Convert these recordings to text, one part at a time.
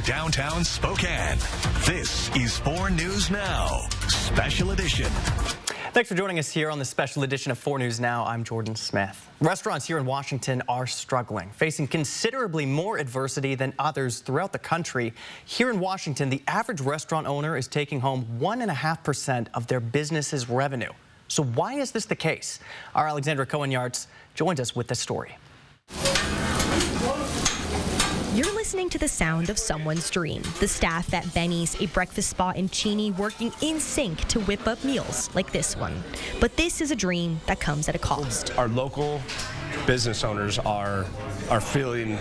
downtown Spokane. This is 4 News Now, Special Edition. Thanks for joining us here on the special edition of 4 News Now. I'm Jordan Smith. Restaurants here in Washington are struggling, facing considerably more adversity than others throughout the country. Here in Washington, the average restaurant owner is taking home 1.5% of their business's revenue. So why is this the case? Our Alexandra Cohen-Yartz joins us with this story. You're listening to the sound of someone's dream. The staff at Benny's, a breakfast spot in Cheney, working in sync to whip up meals like this one. But this is a dream that comes at a cost. Our local business owners are feeling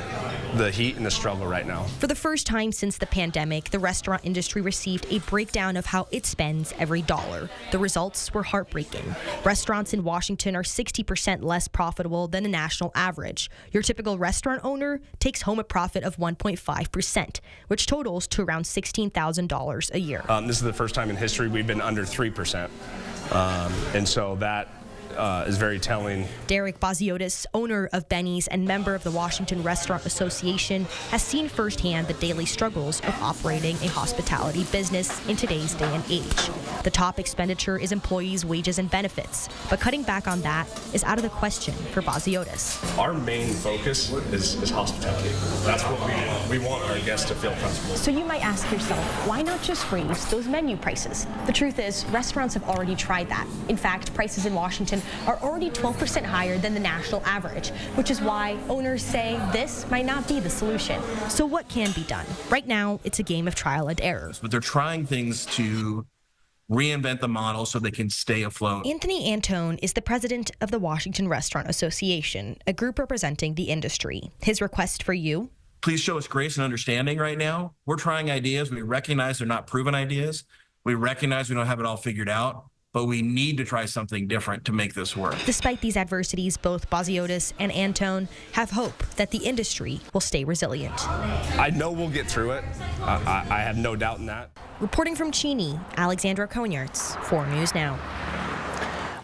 the heat and the struggle right now. For the first time since the pandemic, the restaurant industry received a breakdown of how it spends every dollar. The results were heartbreaking. Restaurants in Washington are 60% less profitable than the national average. Your typical restaurant owner takes home a profit of 1.5%, which totals to around $16,000 a year. This is the first time in history we've been under 3%. And so that is very telling. Derek Baziotis, owner of Benny's and member of the Washington Restaurant Association, has seen firsthand the daily struggles of operating a hospitality business in today's day and age. The top expenditure is employees' wages and benefits, but cutting back on that is out of the question for Baziotis. Our main focus is hospitality. That's what we want our guests to feel comfortable. So you might ask yourself, why not just raise those menu prices? The truth is, restaurants have already tried that. In fact, prices in Washington are already 12% higher than the national average, which is why owners say this might not be the solution. So what can be done? Right now, it's a game of trial and error. But they're trying things to reinvent the model so they can stay afloat. Anthony Antone is the president of the Washington Restaurant Association, a group representing the industry. His request for you? Please show us grace and understanding right now. We're trying ideas. We recognize they're not proven ideas. We recognize we don't have it all figured out. But we need to try something different to make this work. Despite these adversities, both Baziotis and Antone have hope that the industry will stay resilient. I know we'll get through it. I have no doubt in that. Reporting from Cheney, Alexandra Cohen-Yartz, 4 News Now.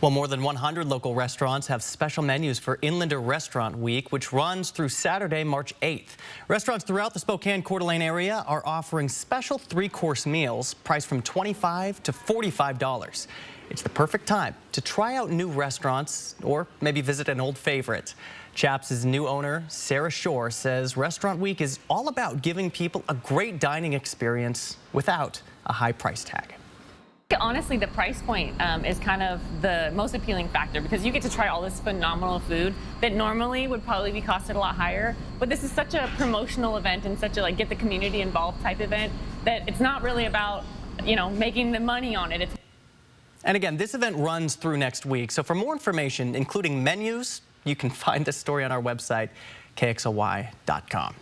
Well, more than 100 local restaurants have special menus for Inlander Restaurant Week, which runs through Saturday, March 8th. Restaurants throughout the Spokane Coeur d'Alene area are offering special 3-course meals priced from $25 to $45. It's the perfect time to try out new restaurants or maybe visit an old favorite. Chaps' new owner, Sarah Shore, says Restaurant Week is all about giving people a great dining experience without a high price tag. Honestly, the price point is kind of the most appealing factor because you get to try all this phenomenal food that normally would probably be costed a lot higher. But this is such a promotional event and such a get the community involved type event that it's not really about, making the money on it. And again, this event runs through next week. So for more information, including menus, you can find this story on our website, kxly.com.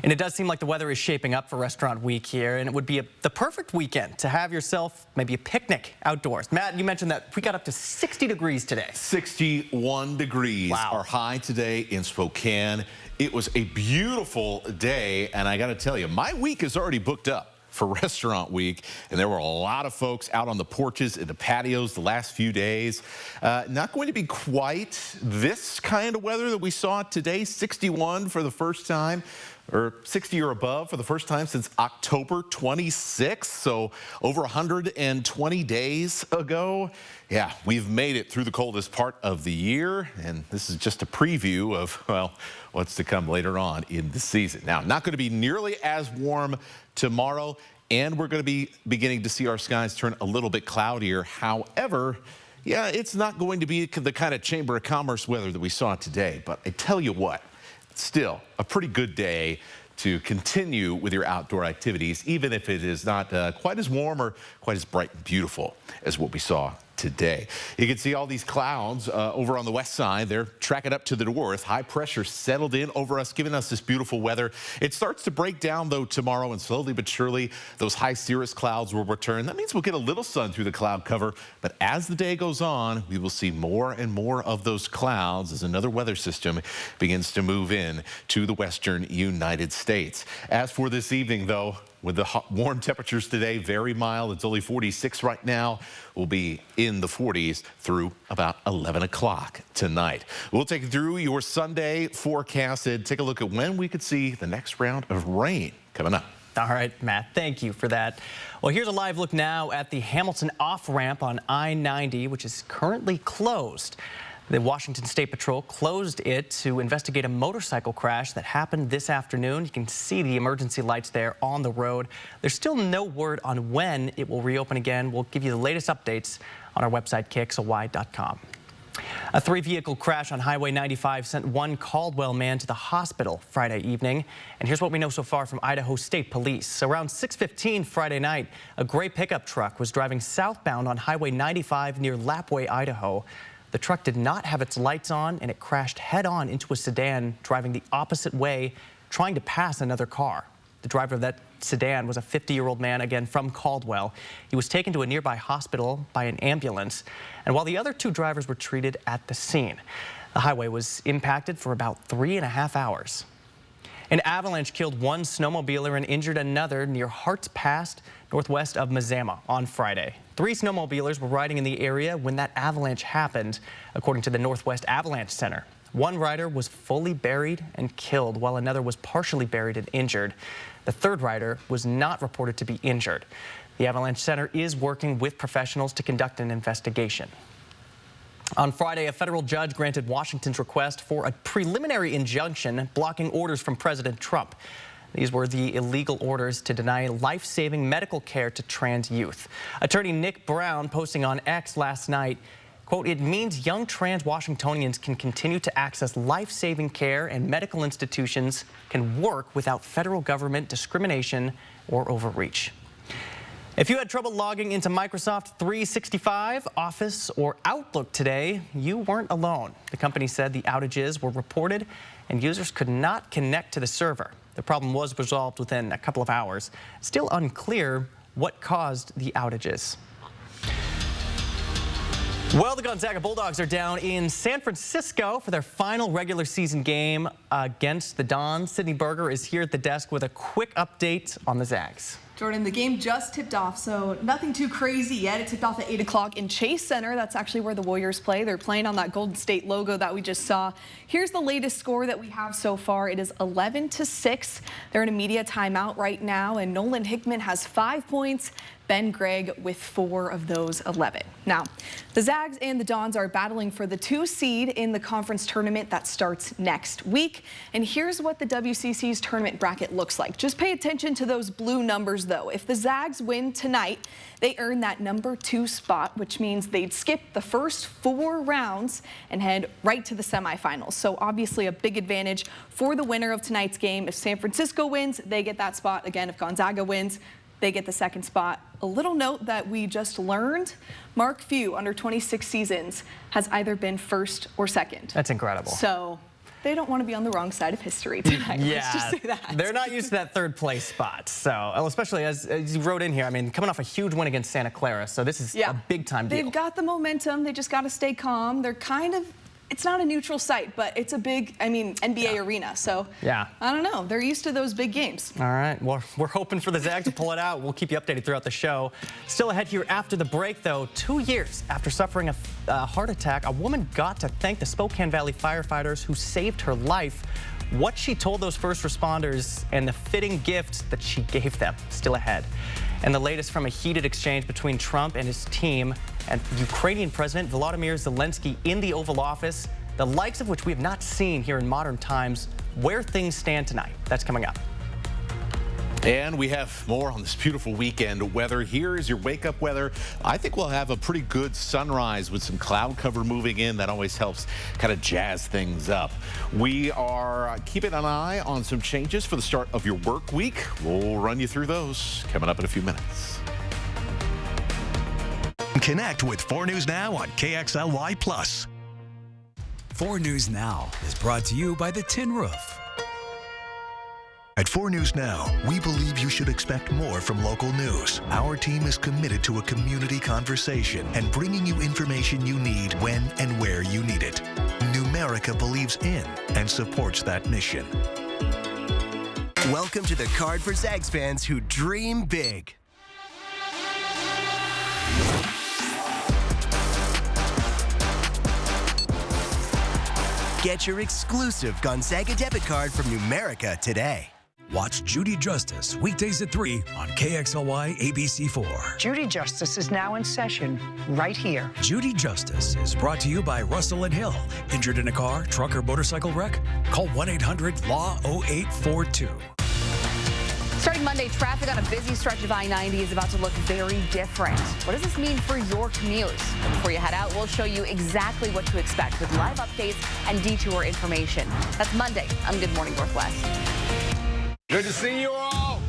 And it does seem like the weather is shaping up for Restaurant Week here, and it would be the perfect weekend to have yourself maybe a picnic outdoors. Matt, you mentioned that we got up to 60 degrees today. 61 degrees are high today in Spokane. It was a beautiful day, and I got to tell you, my week is already booked up for Restaurant Week, and there were a lot of folks out on the porches and the patios the last few days. Not going to be quite this kind of weather that we saw today, 61 for the first time, or 60 or above for the first time since October 26th, so over 120 days ago. Yeah, we've made it through the coldest part of the year, and this is just a preview of, well, what's to come later on in the season. Now, not going to be nearly as warm tomorrow, and we're going to be beginning to see our skies turn a little bit cloudier. However, yeah, it's not going to be the kind of Chamber of Commerce weather that we saw today, but I tell you what, it's still a pretty good day to continue with your outdoor activities, even if it is not quite as warm or quite as bright and beautiful as what we saw today. You can see all these clouds over on the west side. They're tracking up to the north. High pressure settled in over us, giving us this beautiful weather. It starts to break down, though, tomorrow, and slowly but surely, those high cirrus clouds will return. That means we'll get a little sun through the cloud cover, but as the day goes on, we will see more and more of those clouds as another weather system begins to move in to the western United States. As for this evening, though, with the warm temperatures today, very mild. It's only 46 right now. We'll be in the 40s through about 11 o'clock tonight. We'll take you through your Sunday forecast and take a look at when we could see the next round of rain coming up. All right, Matt, thank you for that. Well, here's a live look now at the Hamilton off-ramp on I-90, which is currently closed. The Washington State Patrol closed it to investigate a motorcycle crash that happened this afternoon. You can see the emergency lights there on the road. There's still no word on when it will reopen again. We'll give you the latest updates on our website, kxly.com. A three-vehicle crash on Highway 95 sent one Caldwell man to the hospital Friday evening. And here's what we know so far from Idaho State Police. Around 6:15 Friday night, a gray pickup truck was driving southbound on Highway 95 near Lapway, Idaho. The truck did not have its lights on, and it crashed head-on into a sedan driving the opposite way, trying to pass another car. The driver of that sedan was a 50-year-old man, again from Caldwell. He was taken to a nearby hospital by an ambulance, and while the other two drivers were treated at the scene, the highway was impacted for about 3.5 hours. An avalanche killed one snowmobiler and injured another near Harts Pass, northwest of Mazama, on Friday. 3 snowmobilers were riding in the area when that avalanche happened, according to the Northwest Avalanche Center. One rider was fully buried and killed, while another was partially buried and injured. The third rider was not reported to be injured. The Avalanche Center is working with professionals to conduct an investigation. On Friday, a federal judge granted Washington's request for a preliminary injunction blocking orders from President Trump. These were the illegal orders to deny life-saving medical care to trans youth. Attorney Nick Brown posting on X last night, quote, "It means young trans Washingtonians can continue to access life-saving care and medical institutions can work without federal government discrimination or overreach." If you had trouble logging into Microsoft 365, Office, or Outlook today, you weren't alone. The company said the outages were reported and users could not connect to the server. The problem was resolved within a couple of hours. Still unclear what caused the outages. Well, the Gonzaga Bulldogs are down in San Francisco for their final regular season game against the Dons. Sydney Berger is here at the desk with a quick update on the Zags. Jordan, the game just tipped off, so nothing too crazy yet. It tipped off at 8 o'clock in Chase Center. That's actually where the Warriors play. They're playing on that Golden State logo that we just saw. Here's the latest score that we have so far. It is 11-6. They're in a media timeout right now, and Nolan Hickman has 5 points. Ben Gregg with 4 of those 11. Now, the Zags and the Dons are battling for the 2 seed in the conference tournament that starts next week. And here's what the WCC's tournament bracket looks like. Just pay attention to those blue numbers, though. If the Zags win tonight, they earn that number 2 spot, which means they'd skip the first 4 rounds and head right to the semifinals. So obviously a big advantage for the winner of tonight's game. If San Francisco wins, they get that spot. Again, if Gonzaga wins, they get the 2nd spot. A little note that we just learned, Mark Few, under 26 seasons, has either been 1st or 2nd. That's incredible. So they don't want to be on the wrong side of history tonight. Yeah, let's just say that. They're not used to that 3rd place spot. So, especially as you wrote in here, I mean, coming off a huge win against Santa Clara. So this is a big time deal. They've got the momentum. They just got to stay calm. They're kind of, it's not a neutral site, but it's a big, NBA arena. So I don't know. They're used to those big games. All right. Well, we're hoping for the Zags to pull it out. We'll keep you updated throughout the show. Still ahead here after the break, though. 2 years after suffering a heart attack, a woman got to thank the Spokane Valley firefighters who saved her life. What she told those first responders and the fitting gift that she gave them. Still ahead. And the latest from a heated exchange between Trump and his team and Ukrainian President Volodymyr Zelensky in the Oval Office, the likes of which we have not seen here in modern times. Where things stand tonight. That's coming up. And we have more on this beautiful weekend weather. Here is your wake-up weather. I think we'll have a pretty good sunrise with some cloud cover moving in. That always helps kind of jazz things up. We are keeping an eye on some changes for the start of your work week. We'll run you through those coming up in a few minutes. Connect with 4 News Now on KXLY+. 4 News Now is brought to you by the Tin Roof. At 4 News Now, we believe you should expect more from local news. Our team is committed to a community conversation and bringing you information you need when and where you need it. Numerica believes in and supports that mission. Welcome to the card for Zags fans who dream big. Get your exclusive Gonzaga debit card from Numerica today. Watch Judy Justice weekdays at 3 on KXLY ABC4. Judy Justice is now in session right here. Judy Justice is brought to you by Russell and Hill. Injured in a car, truck, or motorcycle wreck? Call 1-800-LAW-0842. Starting Monday, traffic on a busy stretch of I-90 is about to look very different. What does this mean for your commute? And before you head out, we'll show you exactly what to expect with live updates and detour information. That's Monday on Good Morning Northwest. Good to see you all.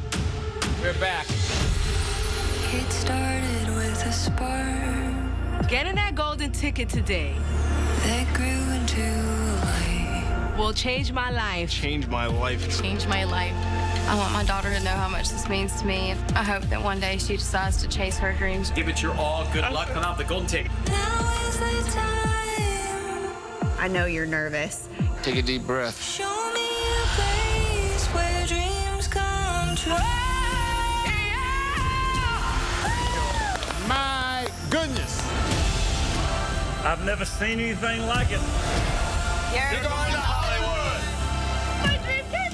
We're back. It started with a spark. Getting that golden ticket today. That grew into life. Will change my life. Change my life. Change my life. I want my daughter to know how much this means to me. I hope that one day she decides to chase her dreams. Give it your all. Good luck. Come out the golden ticket. Now is the time. I know you're nervous. Take a deep breath. Show me a place where dreams come true. My goodness. I've never seen anything like it. You're going to Hollywood. My dream came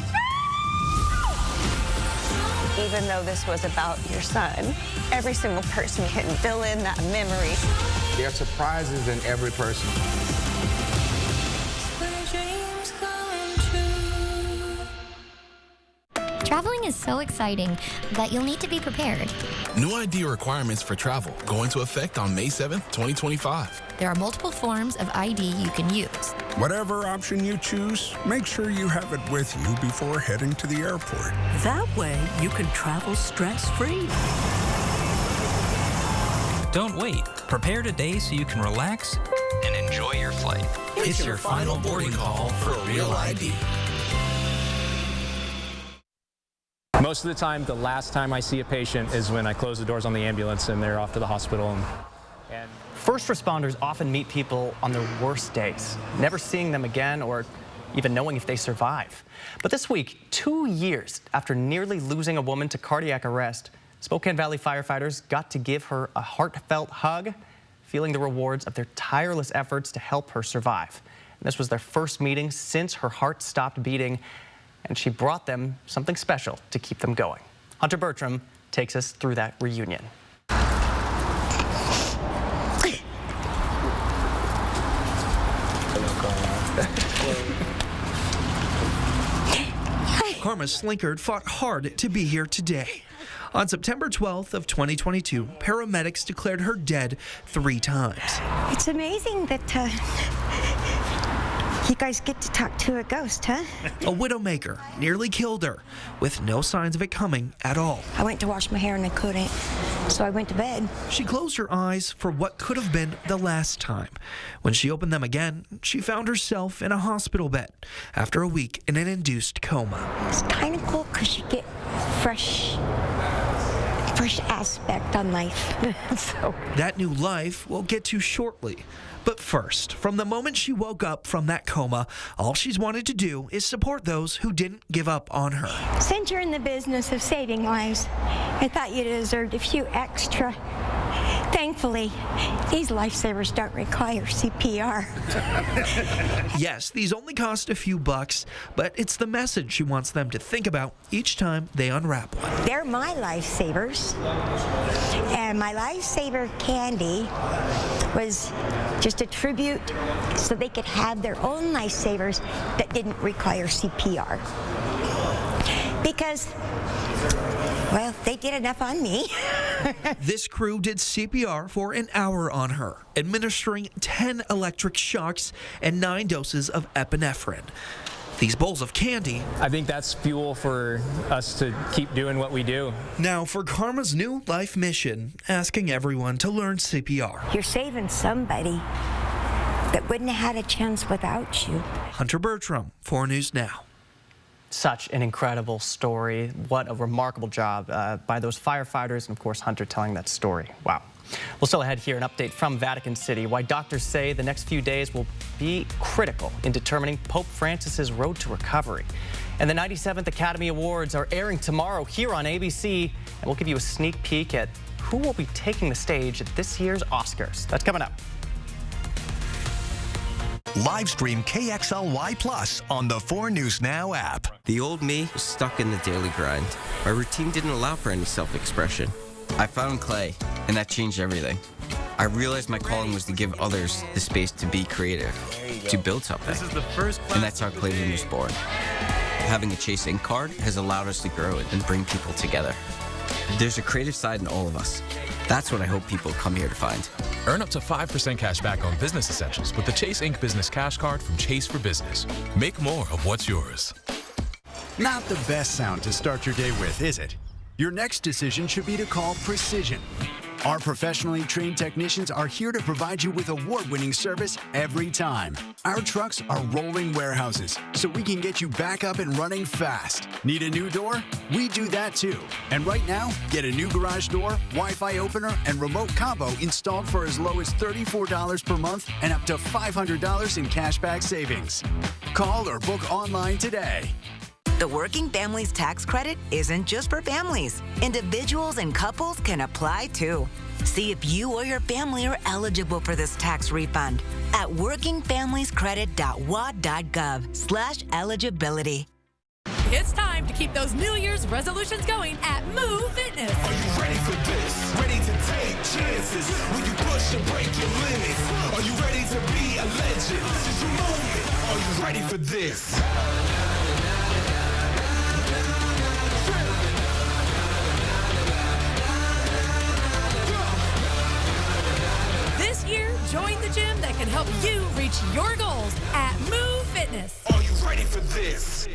true! Even though this was about your son, every single person can fill in that memory. There are surprises in every person. Where dreams come true. Traveling is so exciting that you'll need to be prepared. New ID requirements for travel go into effect on May 7th, 2025. There are multiple forms of ID you can use. Whatever option you choose, make sure you have it with you before heading to the airport. That way, you can travel stress-free. Don't wait. Prepare today so you can relax and enjoy your flight. It's your final boarding call for a real ID. Most of the time, the last time I see a patient is when I close the doors on the ambulance and they're off to the hospital. And first responders often meet people on their worst days, never seeing them again or even knowing if they survive. But this week, 2 years after nearly losing a woman to cardiac arrest, Spokane Valley firefighters got to give her a heartfelt hug, feeling the rewards of their tireless efforts to help her survive. And this was their first meeting since her heart stopped beating, and she brought them something special to keep them going. Hunter Bertram takes us through that reunion. Karma Slinkard fought hard to be here today. On September 12th of 2022, paramedics declared her dead 3 times. It's amazing that you guys get to talk to a ghost, huh? A widowmaker nearly killed her with no signs of it coming at all. I went to wash my hair and I couldn't, so I went to bed. She closed her eyes for what could have been the last time. When she opened them again, she found herself in a hospital bed after a week in an induced coma. It's kind of cool because you get fresh aspect on life. So. That new life we'll get to shortly. But first, from the moment she woke up from that coma, all she's wanted to do is support those who didn't give up on her. Since you're in the business of saving lives, I thought you deserved a few extra. Thankfully, these lifesavers don't require CPR. Yes, these only cost a few bucks, but it's the message she wants them to think about each time they unwrap one. They're my lifesavers, and my lifesaver candy was just a tribute so they could have their own lifesavers that didn't require CPR. Because, well, they did enough on me. This crew did CPR for an hour on her, administering 10 electric shocks and 9 doses of epinephrine. These bowls of candy, I think that's fuel for us to keep doing what we do. Now for Karma's new life mission, asking everyone to learn CPR. You're saving somebody that wouldn't have had a chance without you. Hunter Bertram, 4 News Now. Such an incredible story. What a remarkable job by those firefighters, and of course Hunter telling that story. Wow. We'll still ahead here an update from Vatican City, why doctors say the next few days will be critical in determining Pope Francis's road to recovery. And the 97th Academy Awards are airing tomorrow here on ABC, and we'll give you a sneak peek at who will be taking the stage at this year's Oscars. That's coming up. Live stream KXLY Plus on the 4 News Now app. The old me was stuck in the daily grind. My routine didn't allow for any self-expression. I found clay, and that changed everything. I realized my calling was to give others the space to be creative, to build something. And that's how Clay Bloom was born. Having a Chase Ink card has allowed us to grow and bring people together. There's a creative side in all of us. That's what I hope people come here to find. Earn up to 5% cash back on business essentials with the Chase Ink Business Cash Card from Chase for Business. Make more of what's yours. Not the best sound to start your day with, is it? Your next decision should be to call Precision. Our professionally trained technicians are here to provide you with award-winning service every time. Our trucks are rolling warehouses, so we can get you back up and running fast. Need a new door? We do that too. And right now, get a new garage door, Wi-Fi opener, and remote combo installed for as low as $34 per month and up to $500 in cashback savings. Call or book online today. The Working Families Tax Credit isn't just for families. Individuals and couples can apply too. See if you or your family are eligible for this tax refund at workingfamiliescredit.wa.gov/eligibility. It's time to keep those New Year's resolutions going at Move Fitness. Are you ready for this? Ready to take chances? Will you push and break your limits? Are you ready to be a legend? This is your moment. Are you ready for this? This year, join the gym that can help you reach your goals at Move Fitness. Are you ready for this?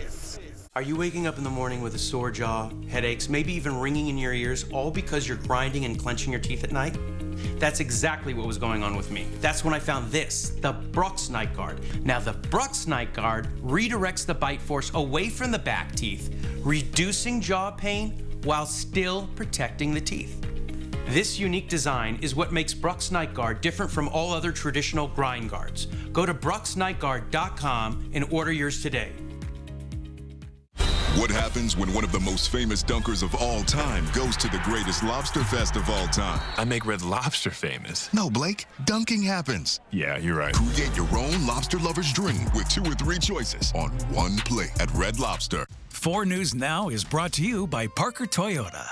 Are you waking up in the morning with a sore jaw, headaches, maybe even ringing in your ears, all because you're grinding and clenching your teeth at night? That's exactly what was going on with me. That's when I found this, the Brux Night Guard. Now, the Brux Night Guard redirects the bite force away from the back teeth, reducing jaw pain while still protecting the teeth. This unique design is what makes Brux Night Guard different from all other traditional grind guards. Go to bruxnightguard.com and order yours today. What happens when one of the most famous dunkers of all time goes to the greatest lobster fest of all time? I make Red Lobster famous. No, Blake, dunking happens. Yeah, you're right. Create your own lobster lover's dream with 2 or 3 choices on one plate at Red Lobster. 4 News Now is brought to you by Parker Toyota.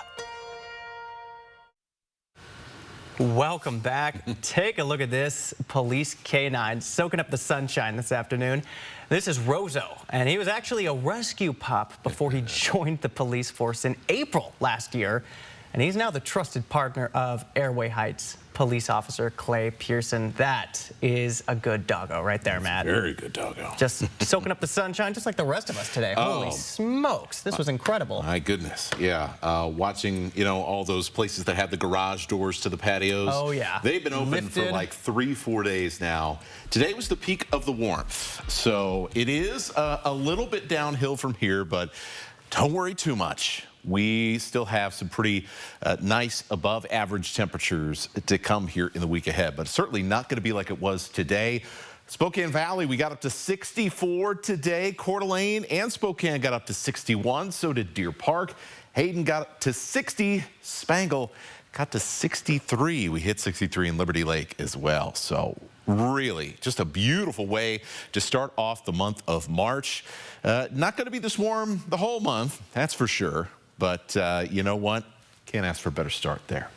Welcome back. Take a look at this police canine soaking up the sunshine this afternoon. This is Rozo, and he was actually a rescue pup before he joined the police force in April last year. And he's now the trusted partner of Airway Heights police officer Clay Pearson. That is a good doggo right there, Matt. Very good doggo. Just soaking up the sunshine just like the rest of us today. Holy smokes, this was incredible. My goodness, yeah. Watching, all those places that have the garage doors to the patios. Oh, yeah. They've been open for like 3-4 days now. Today was the peak of the warmth. So it is a little bit downhill from here, but don't worry too much. We still have some pretty nice above average temperatures to come here in the week ahead, but certainly not going to be like it was today. Spokane Valley, we got up to 64 today. Coeur d'Alene and Spokane got up to 61. So did Deer Park. Hayden got up to 60. Spangle got to 63. We hit 63 in Liberty Lake as well. So really just a beautiful way to start off the month of March. Not going to be this warm the whole month, that's for sure. But you know what? Can't ask for a better start there.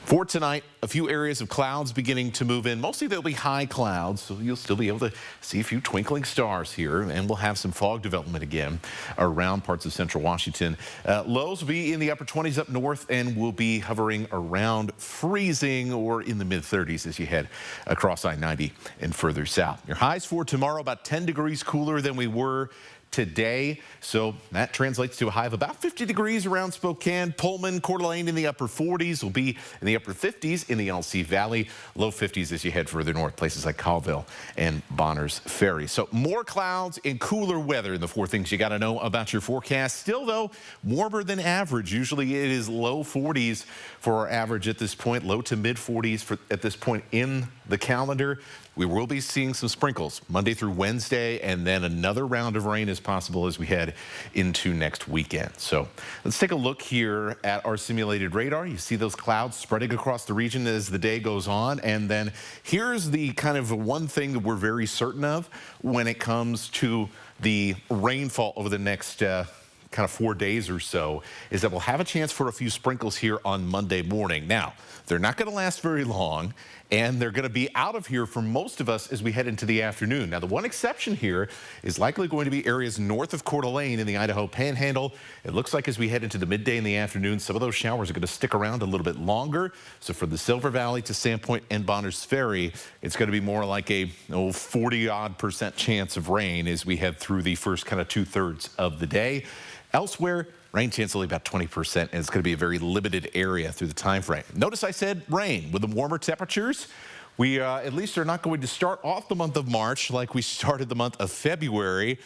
For tonight, a few areas of clouds beginning to move in. Mostly they'll be high clouds, so you'll still be able to see a few twinkling stars here, and we'll have some fog development again around parts of central Washington. Lows will be in the upper 20s up north, and will be hovering around freezing or in the mid-30s as you head across I-90 and further south. Your highs for tomorrow about 10 degrees cooler than we were today, so that translates to a high of about 50 degrees around Spokane. Pullman, Coeur d'Alene in the upper 40s, will be in the upper 50s in the LC Valley, low 50s as you head further north, places like Colville and Bonners Ferry. So more clouds and cooler weather, the 4 things you got to know about your forecast. Still though, warmer than average. Usually it is low 40s for our average at this point, low to mid 40s at this point in the calendar. we will be seeing some sprinkles Monday through Wednesday, and then another round of rain is possible as we head into next weekend. So let's take a look here at our simulated radar. You see those clouds spreading across the region as the day goes on. And then here's the kind of one thing that we're very certain of when it comes to the rainfall over the next kind of 4 days or so, is that we'll have a chance for a few sprinkles here on Monday morning. Now, they're not going to last very long, and they're going to be out of here for most of us as we head into the afternoon. Now, the one exception here is likely going to be areas north of Coeur d'Alene in the Idaho Panhandle. It looks like as we head into the midday in the afternoon, some of those showers are going to stick around a little bit longer. So from the Silver Valley to Sandpoint and Bonners Ferry, it's going to be more like a 40-odd% chance of rain as we head through the first kind of 2/3 of the day. Elsewhere, rain chance only about 20%, and it's going to be a very limited area through the time frame. Notice I said rain. With the warmer temperatures, we at least are not going to start off the month of March like we started the month of February.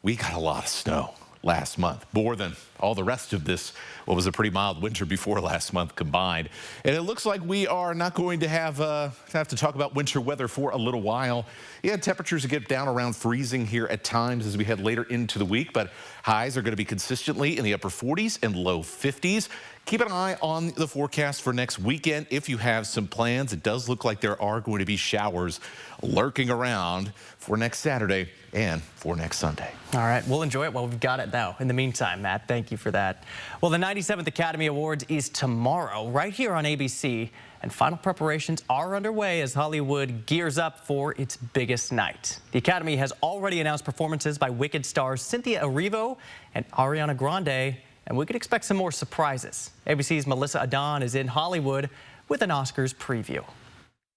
We got a lot of snow last month, more than all the rest of this, what was a pretty mild winter before last month combined. And it looks like we are not going to have to talk about winter weather for a little while. Yeah, temperatures get down around freezing here at times as we head later into the week, but highs are going to be consistently in the upper 40s and low 50s. Keep an eye on the forecast for next weekend if you have some plans. It does look like there are going to be showers lurking around for next Saturday and for next Sunday. All right, we'll enjoy it while we've got it, though. In the meantime, Matt, thank you for that. Well, the 97th Academy Awards is tomorrow right here on ABC, and final preparations are underway as Hollywood gears up for its biggest night. The Academy has already announced performances by Wicked stars Cynthia Erivo and Ariana Grande, and we could expect some more surprises. ABC's Melissa Adon is in Hollywood with an Oscars preview.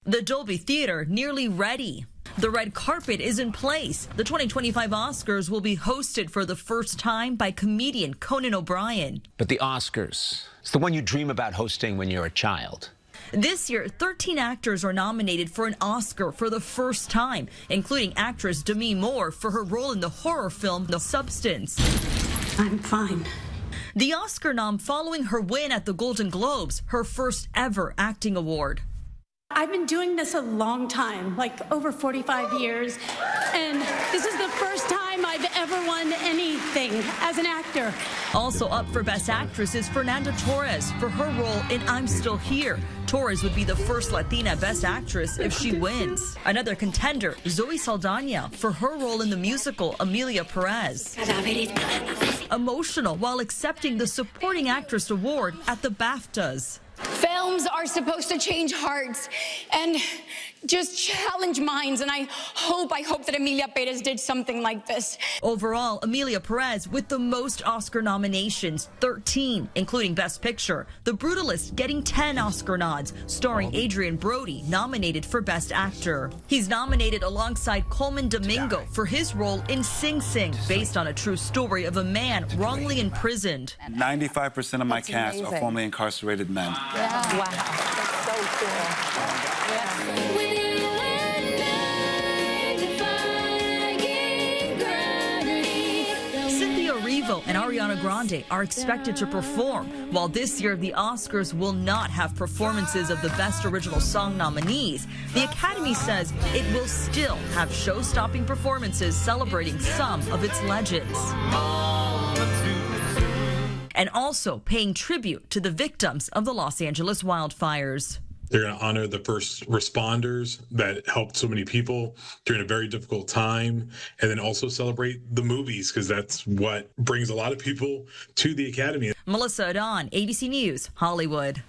The Dolby Theater nearly ready. The red carpet is in place. The 2025 Oscars will be hosted for the first time by comedian Conan O'Brien. But the Oscars, it's the one you dream about hosting when you're a child. This year, 13 actors are nominated for an Oscar for the first time, including actress Demi Moore for her role in the horror film The Substance. I'm fine. The Oscar nom following her win at the Golden Globes, her first ever acting award. I've been doing this a long time, like over 45 years, and this is the first time I've ever won anything as an actor. Also up for Best Actress is Fernanda Torres for her role in I'm Still Here. Torres would be the first Latina Best Actress if she wins. Another contender, Zoe Saldana, for her role in the musical Emilia Perez. Emotional while accepting the Supporting Actress Award at the BAFTAs. Films are supposed to change hearts and just challenge minds, and I hope that Emilia Perez did something like this. Overall, Emilia Perez with the most Oscar nominations, 13, including Best Picture. The Brutalist getting 10 Oscar nods, starring Adrian Brody, nominated for Best Actor. He's nominated alongside Coleman Domingo for his role in Sing Sing, based on a true story of a man wrongly imprisoned. 95% of my cast are formerly incarcerated men. Yeah. Wow. That's so cool. Yeah. Cynthia Erivo and Ariana Grande are expected to perform, while this year the Oscars will not have performances of the Best Original Song nominees. The Academy says it will still have show-stopping performances celebrating some of its legends. And also paying tribute to the victims of the Los Angeles wildfires. They're going to honor the first responders that helped so many people during a very difficult time, and then also celebrate the movies, because that's what brings a lot of people to the Academy. Melissa Adon, ABC News, Hollywood.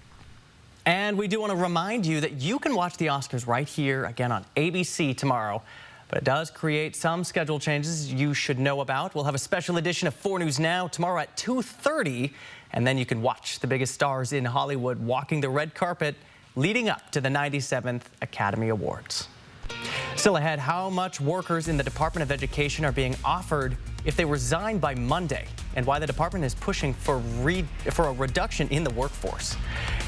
And we do want to remind you that you can watch the Oscars right here again on ABC tomorrow. But it does create some schedule changes you should know about. We'll have a special edition of 4 News Now tomorrow at 2:30, and then you can watch the biggest stars in Hollywood walking the red carpet leading up to the 97th Academy Awards. Still ahead, how much workers in the Department of Education are being offered if they resign by Monday, and why the department is pushing for a reduction in the workforce.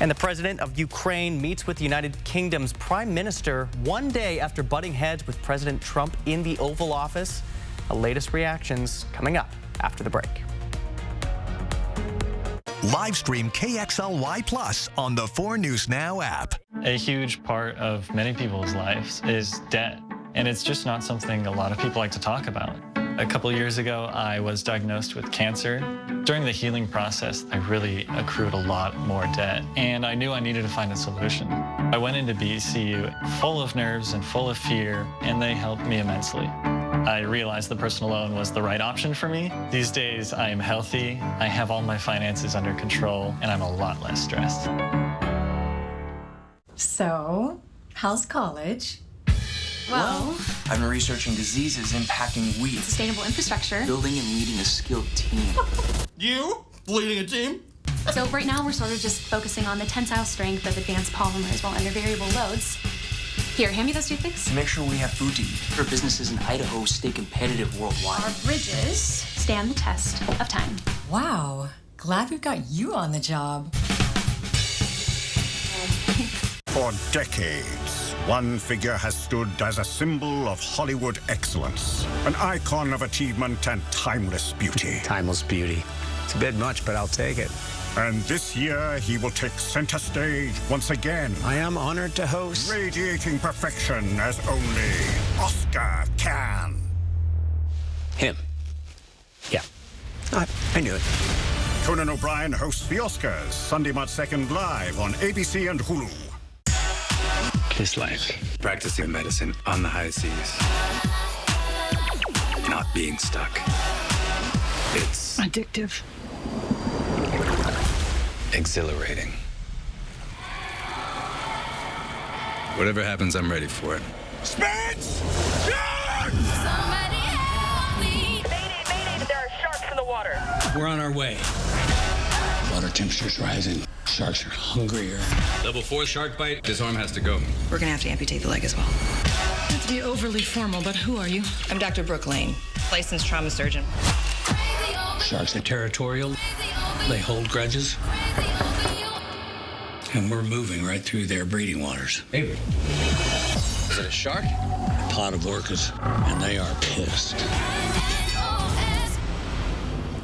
And the president of Ukraine meets with the United Kingdom's prime minister 1 day after butting heads with President Trump in the Oval Office. The latest reactions coming up after the break. Live stream KXLY Plus on the 4 News Now app. A huge part of many people's lives is debt, and it's just not something a lot of people like to talk about. A couple years ago, I was diagnosed with cancer. During the healing process, I really accrued a lot more debt, and I knew I needed to find a solution. I went into BCU full of nerves and full of fear, and they helped me immensely. I realized the personal loan was the right option for me. These days, I am healthy, I have all my finances under control, and I'm a lot less stressed. So, how's college? Well, I've been researching diseases impacting wheat, sustainable infrastructure, building and leading a skilled team. You? Leading a team? So right now we're sort of just focusing on the tensile strength of advanced polymers while under variable loads. Here, hand me those toothpicks. To make sure we have food to eat, our businesses in Idaho stay competitive worldwide. Our bridges stand the test of time. Wow, glad we've got you on the job. For decades, one figure has stood as a symbol of Hollywood excellence, an icon of achievement and timeless beauty. Timeless beauty. It's a bit much, but I'll take it. And this year, he will take center stage once again. I am honored to host. Radiating perfection as only Oscar can. Him. Yeah. I knew it. Conan O'Brien hosts the Oscars, Sunday, March 2nd, live on ABC and Hulu. This life. Practicing medicine on the high seas. Not being stuck. It's addictive. Exhilarating. Whatever happens, I'm ready for it. Spence! Somebody help me! Mayday, there are sharks in the water. We're on our way. Water temperature's rising. Sharks are hungrier. Level 4 shark bite. This arm has to go. We're gonna have to amputate the leg as well. Not to be overly formal, but who are you? I'm Dr. Brooke Lane, licensed trauma surgeon. Sharks are territorial. They hold grudges. And we're moving right through their breeding waters. Hey, is it a shark? A pod of orcas, and they are pissed.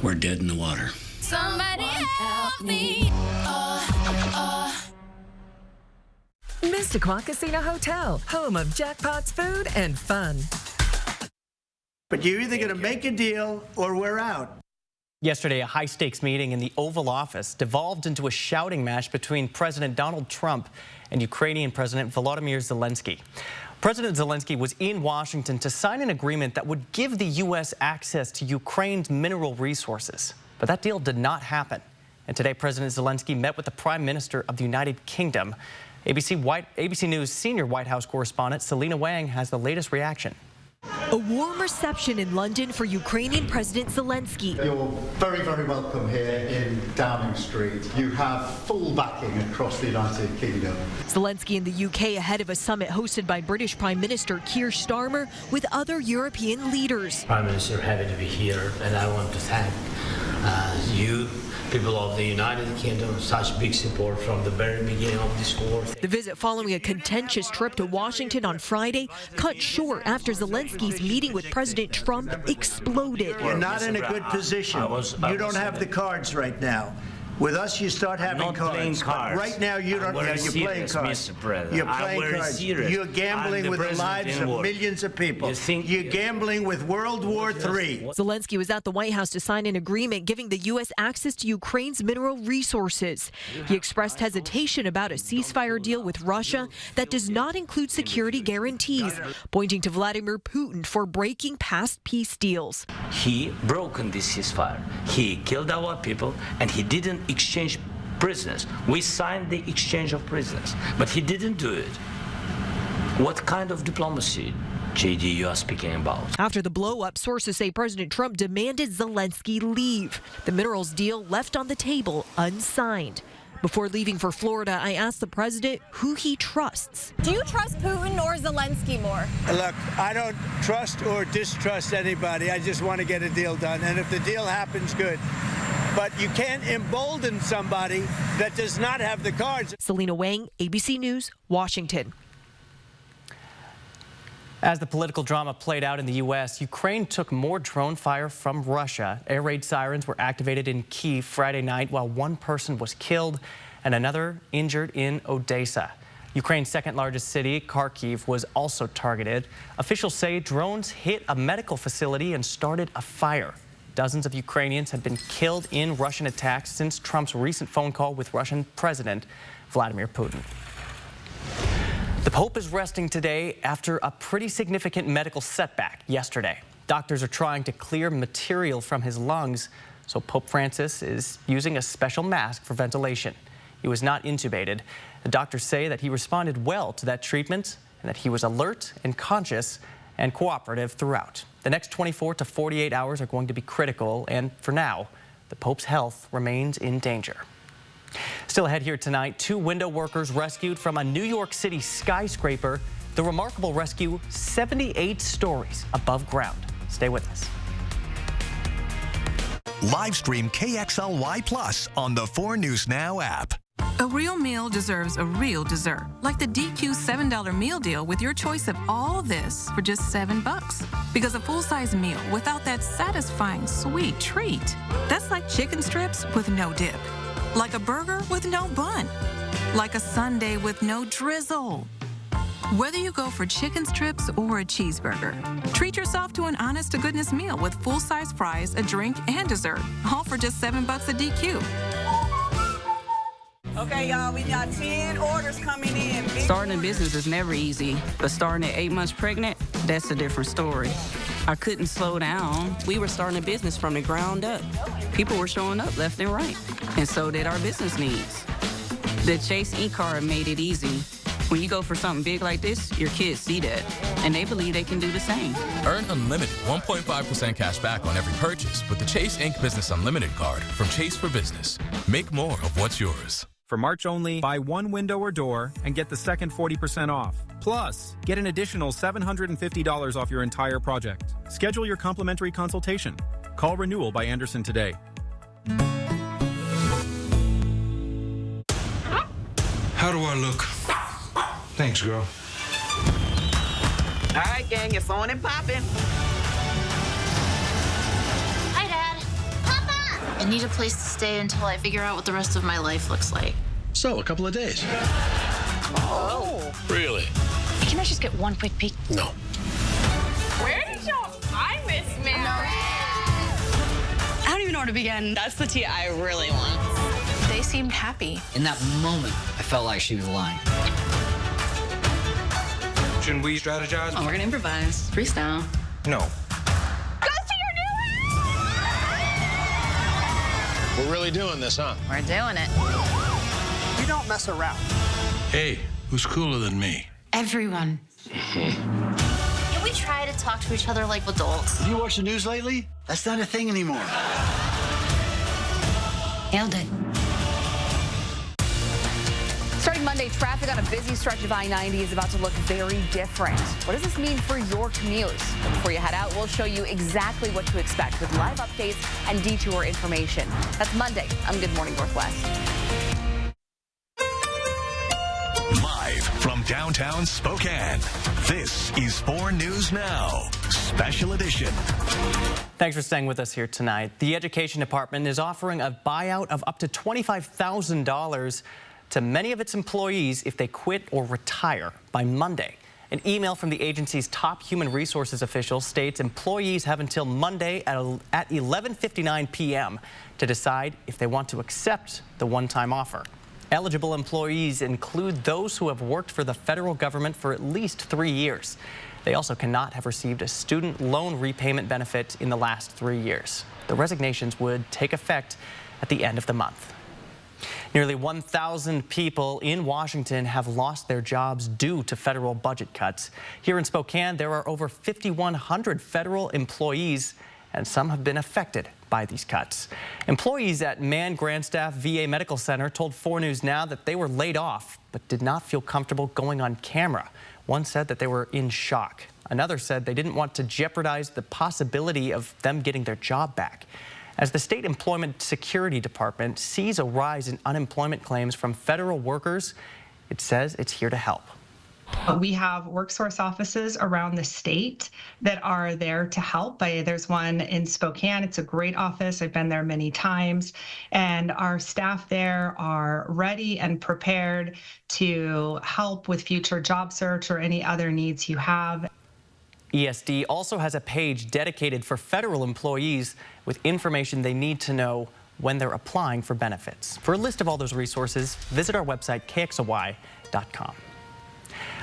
We're dead in the water. Somebody help me! Mystic Casino Hotel, home of jackpots, food, and fun. But you're either going to make a deal or we're out. Yesterday, a high-stakes meeting in the Oval Office devolved into a shouting match between President Donald Trump and Ukrainian President Volodymyr Zelensky. President Zelensky was in Washington to sign an agreement that would give the U.S. access to Ukraine's mineral resources. But that deal did not happen. And today, President Zelensky met with the Prime Minister of the United Kingdom. ABC News senior White House correspondent Selena Wang has the latest reaction. A warm reception in London for Ukrainian President Zelensky. You're very, very welcome here in Downing Street. You have full backing across the United Kingdom. Zelensky in the UK ahead of a summit hosted by British Prime Minister Keir Starmer with other European leaders. Prime Minister, happy to be here, and I want to thank you, people of the United Kingdom, such big support from the very beginning of this war. The visit following a contentious trip to Washington on Friday cut short after Zelensky's meeting with President Trump exploded. You're not in a good position. You don't have the cards right now. With us, you start having cards. But right now, you don't. Yeah, you're playing cards. You're playing cards. You're gambling with the lives of millions of people. You're gambling with World War III. Zelensky was at the White House to sign an agreement giving the U.S. access to Ukraine's mineral resources. He expressed hesitation about a ceasefire deal with Russia that does not include security guarantees, pointing to Vladimir Putin for breaking past peace deals. He broken this ceasefire. He killed our people, and he didn't exchange prisoners. We signed the exchange of prisoners, but he didn't do it. What kind of diplomacy, JD, you are speaking about? After the blow-up, sources say President Trump demanded Zelensky leave. The minerals deal left on the table unsigned. Before leaving for Florida, I asked the president who he trusts. Do you trust Putin or Zelensky more? Look, I don't trust or distrust anybody. I just want to get a deal done. And if the deal happens, good. But you can't embolden somebody that does not have the cards. Selena Wang, ABC News, Washington. As the political drama played out in the U.S., Ukraine took more drone fire from Russia. Air raid sirens were activated in Kyiv Friday night while one person was killed and another injured in Odessa. Ukraine's second largest city, Kharkiv, was also targeted. Officials say drones hit a medical facility and started a fire. Dozens of Ukrainians have been killed in Russian attacks since Trump's recent phone call with Russian President Vladimir Putin. The Pope is resting today after a pretty significant medical setback yesterday. Doctors are trying to clear material from his lungs, so Pope Francis is using a special mask for ventilation. He was not intubated. The doctors say that he responded well to that treatment and that he was alert and conscious and cooperative throughout. The next 24 to 48 hours are going to be critical, and for now, the Pope's health remains in danger. Still ahead here tonight, 2 window workers rescued from a New York City skyscraper. The remarkable rescue, 78 stories above ground. Stay with us. Live stream KXLY Plus on the 4 News Now app. A real meal deserves a real dessert, like the DQ $7 meal deal with your choice of all this for just $7. Because a full-size meal without that satisfying sweet treat, that's like chicken strips with no dip, like a burger with no bun, like a sundae with no drizzle. Whether you go for chicken strips or a cheeseburger, treat yourself to an honest-to-goodness meal with full-size fries, a drink, and dessert, all for just $7 a DQ. Okay, y'all, we got 10 orders coming in. Starting a business is never easy, but starting at 8 months pregnant, that's a different story. I couldn't slow down. We were starting a business from the ground up. People were showing up left and right, and so did our business needs. The Chase e-card made it easy. When you go for something big like this, your kids see that, and they believe they can do the same. Earn unlimited 1.5% cash back on every purchase with the Chase Inc. Business Unlimited card from Chase for Business. Make more of what's yours. For March only, buy 1 window or door and get the second 40% off. Plus, get an additional $750 off your entire project. Schedule your complimentary consultation. Call Renewal by Anderson today. How do I look? Thanks, girl. All right, gang, it's on and popping. Hi, Dad. Papa! I need a place to stay until I figure out what the rest of my life looks like. So, a couple of days. Oh. Really? Can I just get one quick peek? No. Where did y'all find this man? I don't even know where to begin. That's the tea I really want. They seemed happy. In that moment, I felt like she was lying. Shouldn't we strategize? Oh, we're gonna improvise. Freestyle. No. Go to your new house! We're really doing this, huh? We're doing it. You don't mess around. Hey, who's cooler than me? Everyone. Can we try to talk to each other like adults? Have you watched the news lately? That's not a thing anymore. Nailed it. Starting Monday, traffic on a busy stretch of I-90 is about to look very different. What does this mean for your commute? But before you head out, we'll show you exactly what to expect with live updates and detour information. That's Monday on Good Morning Northwest. Live from downtown Spokane, this is 4 News Now, Special Edition. Thanks for staying with us here tonight. The Education Department is offering a buyout of up to $25,000 to many of its employees if they quit or retire by Monday. An email from the agency's top human resources official states employees have until Monday at 11:59 p.m. to decide if they want to accept the one-time offer. Eligible employees include those who have worked for the federal government for at least 3 years. They also cannot have received a student loan repayment benefit in the last 3 years. The resignations would take effect at the end of the month. Nearly 1,000 people in Washington have lost their jobs due to federal budget cuts. Here in Spokane, there are over 5,100 federal employees, and some have been affected by these cuts. Employees at Mann Grandstaff VA Medical Center told 4 News Now that they were laid off, but did not feel comfortable going on camera. One said that they were in shock. Another said they didn't want to jeopardize the possibility of them getting their job back. As the State Employment Security Department sees a rise in unemployment claims from federal workers, it says it's here to help. We have WorkSource offices around the state that are there to help. There's one in Spokane. It's a great office. I've been there many times. And our staff there are ready and prepared to help with future job search or any other needs you have. ESD also has a page dedicated for federal employees with information they need to know when they're applying for benefits. For a list of all those resources, visit our website, kxoy.com.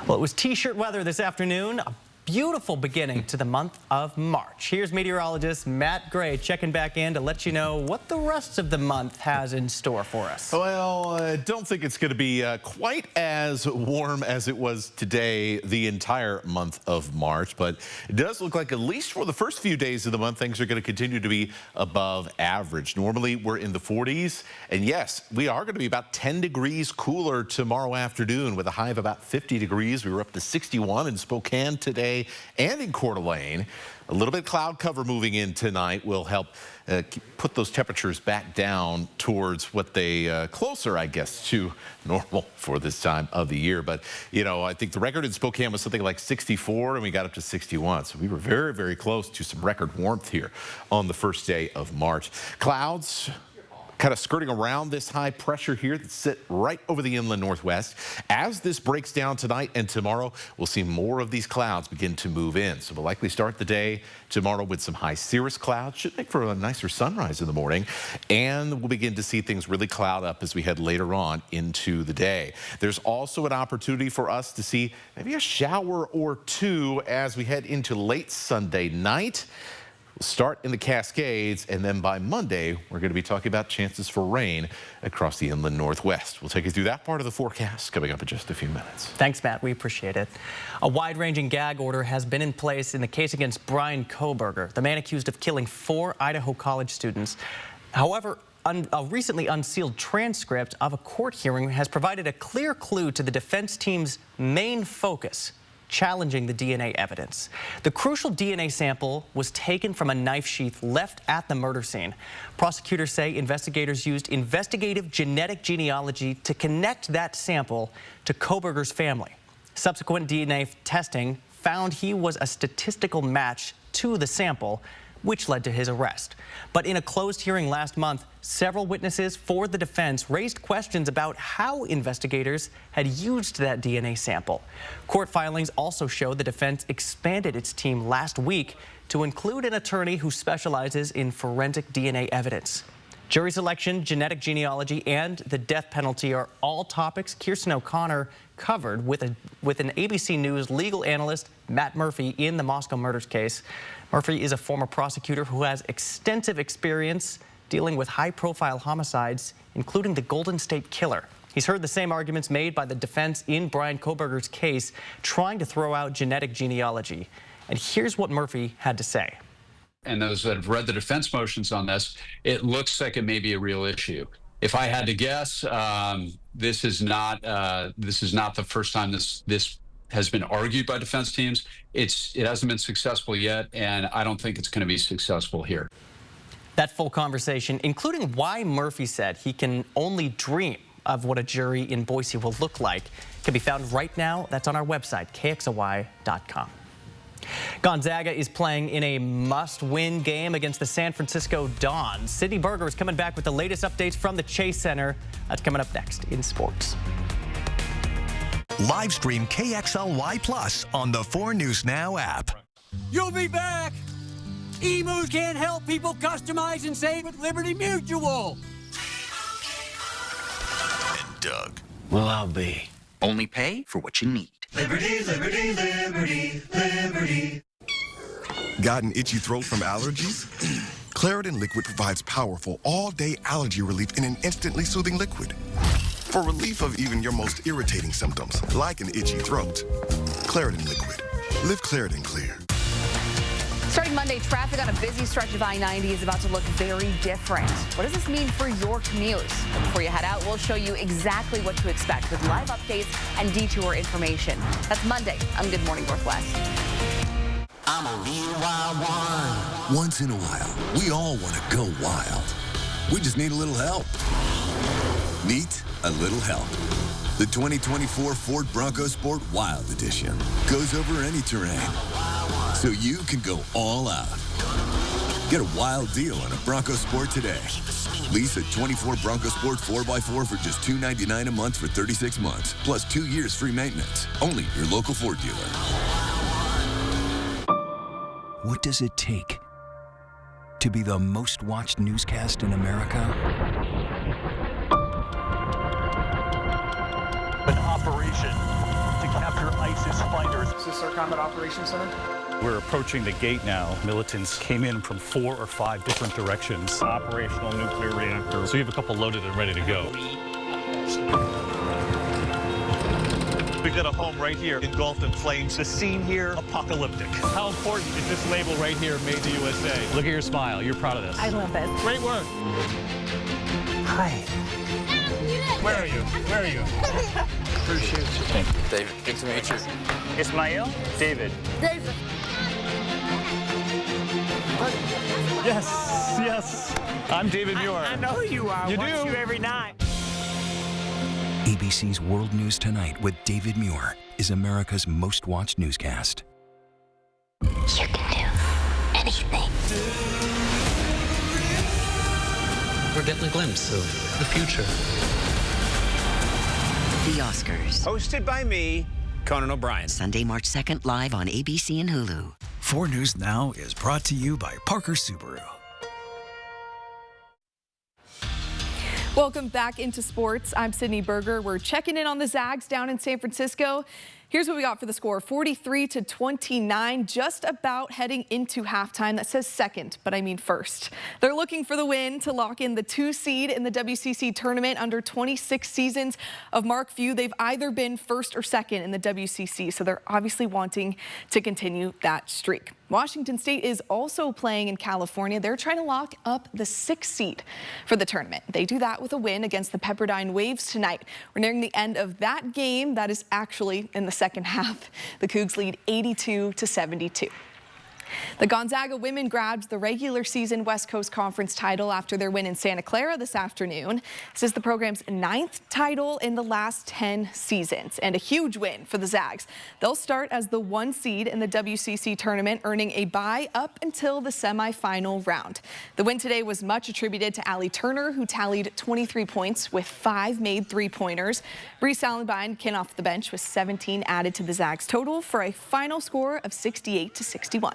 Well, it was T-shirt weather this afternoon. A beautiful beginning to the month of March. Here's meteorologist Matt Gray checking back in to let you know what the rest of the month has in store for us. Well, I don't think it's going to be quite as warm as it was today the entire month of March, but it does look like at least for the first few days of the month, things are going to continue to be above average. Normally, we're in the 40s, and yes, we are going to be about 10 degrees cooler tomorrow afternoon with a high of about 50 degrees. We were up to 61 in Spokane today and in Coeur d'Alene. A little bit of cloud cover moving in tonight will help put those temperatures back down towards what they closer, I guess, to normal for this time of the year. But, you know, I think the record in Spokane was something like 64, and we got up to 61. So we were very, very close to some record warmth here on the first day of March. Clouds kind of skirting around this high pressure here that sit right over the inland northwest. As this breaks down tonight and tomorrow, we'll see more of these clouds begin to move in. So we'll likely start the day tomorrow with some high cirrus clouds. Should make for a nicer sunrise in the morning. And we'll begin to see things really cloud up as we head later on into the day. There's also an opportunity for us to see maybe a shower or two as we head into late Sunday night. We'll start in the Cascades, and then by Monday, we're going to be talking about chances for rain across the inland northwest. We'll take you through that part of the forecast coming up in just a few minutes. Thanks, Matt. We appreciate it. A wide-ranging gag order has been in place in the case against Brian Kohberger, the man accused of killing 4 Idaho college students. However, a recently unsealed transcript of a court hearing has provided a clear clue to the defense team's main focus: challenging the DNA evidence. The crucial DNA sample was taken from a knife sheath left at the murder scene. Prosecutors say investigators used investigative genetic genealogy to connect that sample to Kohberger's family. Subsequent DNA testing found he was a statistical match to the sample, which led to his arrest. But in a closed hearing last month, several witnesses for the defense raised questions about how investigators had used that DNA sample. Court filings also show the defense expanded its team last week to include an attorney who specializes in forensic DNA evidence. Jury selection, genetic genealogy, and the death penalty are all topics Kirsten O'Connor covered with an ABC News legal analyst, Matt Murphy, in the Moscow murders case. Murphy is a former prosecutor who has extensive experience dealing with high-profile homicides, including the Golden State Killer. He's heard the same arguments made by the defense in Brian Kohberger's case, trying to throw out genetic genealogy. And here's what Murphy had to say. And those that have read the defense motions on this, it looks like it may be a real issue. If I had to guess, this is not the first time this has been argued by defense teams. It hasn't been successful yet, and I don't think it's going to be successful here. That full conversation, including why Murphy said he can only dream of what a jury in Boise will look like, can be found right now. That's on our website, kxoy.com. Gonzaga is playing in a must-win game against the San Francisco Dons. Sydney Berger is coming back with the latest updates from the Chase Center. That's coming up next in sports. Live stream KXLY Plus on the 4 News Now app. You'll be back. Emus can't help people customize and save with Liberty Mutual. And Doug. Well, I'll be. Only pay for what you need. Liberty, liberty, liberty, liberty. Got an itchy throat from allergies? Claritin Liquid provides powerful all-day allergy relief in an instantly soothing liquid. For relief of even your most irritating symptoms, like an itchy throat. Claritin Liquid. Live Claritin Clear. Starting Monday, traffic on a busy stretch of I-90 is about to look very different. What does this mean for your commute? But before you head out, we'll show you exactly what to expect with live updates and detour information. That's Monday on Good Morning Northwest. I'm a real wild one. Once in a while, we all want to go wild. We just need a little help. Meet a little help. The 2024 Ford Bronco Sport Wild Edition goes over any terrain, so you can go all out. Get a wild deal on a Bronco Sport today. Lease a 24 Bronco Sport 4x4 for just $299 a month for 36 months, plus 2 years free maintenance. Only your local Ford dealer. What does it take to be the most watched newscast in America? An operation to capture ISIS fighters. Is this our Combat Operations Center? We're approaching the gate now. Militants came in from 4 or 5 different directions. Operational nuclear reactor. So you have a couple loaded and ready to go. We've got a home right here, engulfed in flames. The scene here, apocalyptic. How important is this label right here, Made in the USA? Look at your smile. You're proud of this. I love it. Great work. Hi. Where are you? Where are you? Appreciate you. Thank you. David, good to meet you. Ismail? David. David. Yes, yes. I'm David Muir. I know who you are. You I watch do? you every night. ABC's World News Tonight with David Muir is America's most watched newscast. You can do anything. We're getting a glimpse of the future. The Oscars. Hosted by me, Conan O'Brien. Sunday, March 2nd, live on ABC and Hulu. 4 News Now is brought to you by Parker Subaru. Welcome back into sports. I'm Sydney Berger. We're checking in on the Zags down in San Francisco. Here's what we got for the score, 43-29, just about heading into halftime. That says second, but I mean first. They're looking for the win to lock in the 2 seed in the WCC tournament. Under 26 seasons of Mark Few, they've either been first or second in the WCC, so they're obviously wanting to continue that streak. Washington State is also playing in California. They're trying to lock up the 6th seed for the tournament. They do that with a win against the Pepperdine Waves tonight. We're nearing the end of that game. That is actually in the second half. The Cougs lead 82-72. The Gonzaga women grabbed the regular season West Coast Conference title after their win in Santa Clara this afternoon. This is the program's 9th title in the last 10 seasons, and a huge win for the Zags. They'll start as the 1 seed in the WCC tournament, earning a bye up until the semifinal round. The win today was much attributed to Allie Turner, who tallied 23 points with 5 made 3-pointers. Bree Sallenbein came off the bench with 17 added to the Zags total for a final score of 68-61.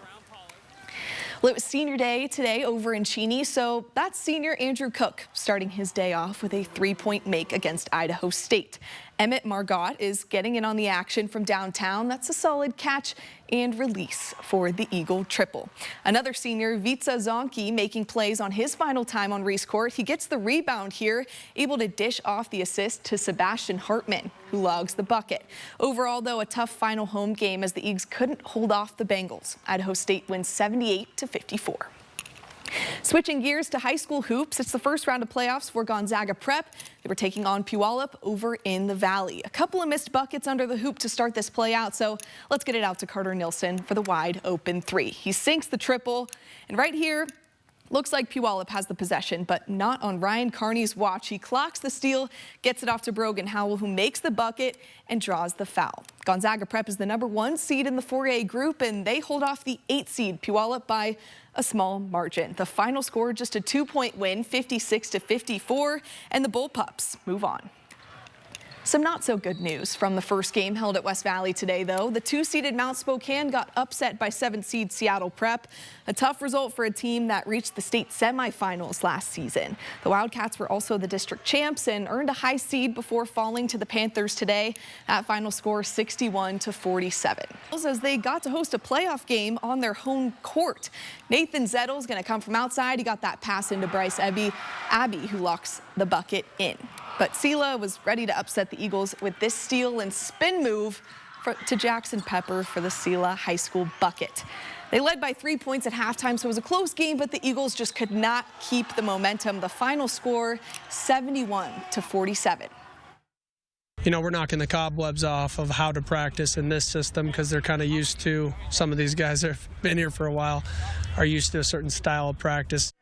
Well, it was senior day today over in Cheney, so that's senior Andrew Cook starting his day off with a 3-point make against Idaho State. Emmett Margot is getting in on the action from downtown. That's a solid catch and release for the Eagle triple. Another senior, Vitsa Zonki, making plays on his final time on Reese Court. He gets the rebound here, able to dish off the assist to Sebastian Hartman, who logs the bucket. Overall, though, a tough final home game as the Eags couldn't hold off the Bengals. Idaho State wins 78-54. Switching gears to high school hoops, it's the first round of playoffs for Gonzaga Prep. They were taking on Puyallup over in the Valley. A couple of missed buckets under the hoop to start this play out, so let's get it out to Carter Nilsson for the wide open 3. He sinks the triple, and right here, looks like Puyallup has the possession, but not on Ryan Carney's watch. He clocks the steal, gets it off to Brogan Howell, who makes the bucket and draws the foul. Gonzaga Prep is the #1 seed in the 4A group, and they hold off the 8 seed Puyallup by a small margin. The final score, just a 2-point win, 56-54, and the Bullpups move on. Some not so good news from the first game held at West Valley today, though. The 2-seeded Mount Spokane got upset by 7-seed Seattle Prep. A tough result for a team that reached the state semifinals last season. The Wildcats were also the district champs and earned a high seed before falling to the Panthers today. That final score 61-47. As they got to host a playoff game on their home court. Nathan Zettel's going to come from outside. He got that pass into Bryce Abbey, who locks the bucket in. But Sela was ready to upset the Eagles with this steal and spin move to Jackson Pepper for the Sela High School bucket. They led by 3 points at halftime, so it was a close game, but the Eagles just could not keep the momentum. The final score, 71-47. You know, we're knocking the cobwebs off of how to practice in this system because they're kind of used to, some of these guys that have been here for a while, are used to a certain style of practice.